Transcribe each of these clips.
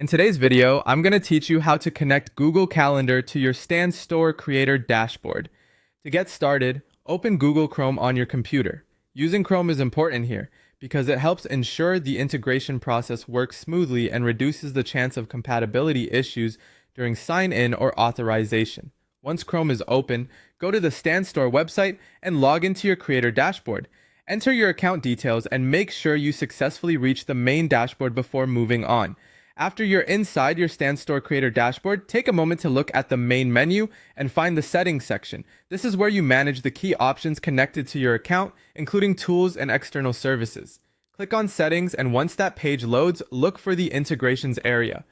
In today's video, I'm going to teach you how to connect Google Calendar to your Stand Store Creator dashboard. To get started, open Google Chrome on your computer. Using Chrome is important here because it helps ensure the integration process works smoothly and reduces the chance of compatibility issues during sign-in or authorization. Once Chrome is open, go to the Stand Store website and log into your Creator dashboard. Enter your account details and make sure you successfully reach the main dashboard before moving on. After you're inside your Stand Store Creator dashboard, take a moment to look at the main menu and find the settings section. This is where you manage the key options connected to your account, including tools and external services. Click on settings, and once that page loads, look for the integrations area.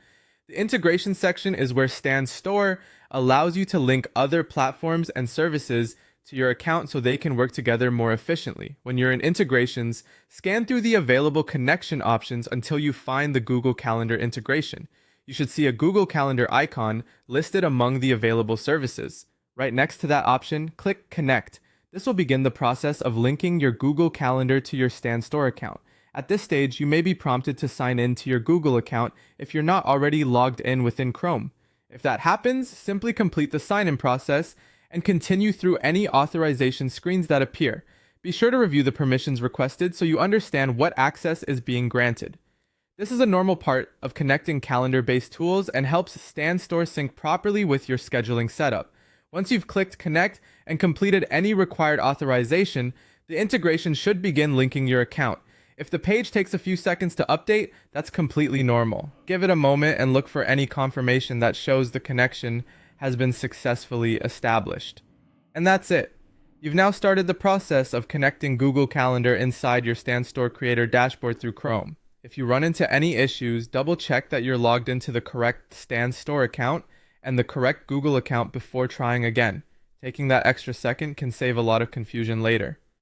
The integration section is where Stand Store allows you to link other platforms and services to your account so they can work together more efficiently. When you're in integrations, scan through the available connection options until you find the Google Calendar integration. You should see a Google Calendar icon listed among the available services. Right next to that option, click Connect. This will begin the process of linking your Google Calendar to your Stand Store account. At this stage, you may be prompted to sign in to your Google account if you're not already logged in within Chrome. If that happens, simply complete the sign-in process and continue through any authorization screens that appear. Be sure to review the permissions requested so you understand what access is being granted. This is a normal part of connecting calendar-based tools and helps Stand Store sync properly with your scheduling setup. Once you've clicked Connect and completed any required authorization, the integration should begin linking your account. If the page takes a few seconds to update, that's completely normal. Give it a moment and look for any confirmation that shows the connection has been successfully established. And that's it. You've now started the process of connecting Google Calendar inside your Stand Store Creator dashboard through Chrome. If you run into any issues, double check that you're logged into the correct Stand Store account and the correct Google account before trying again. Taking that extra second can save a lot of confusion later.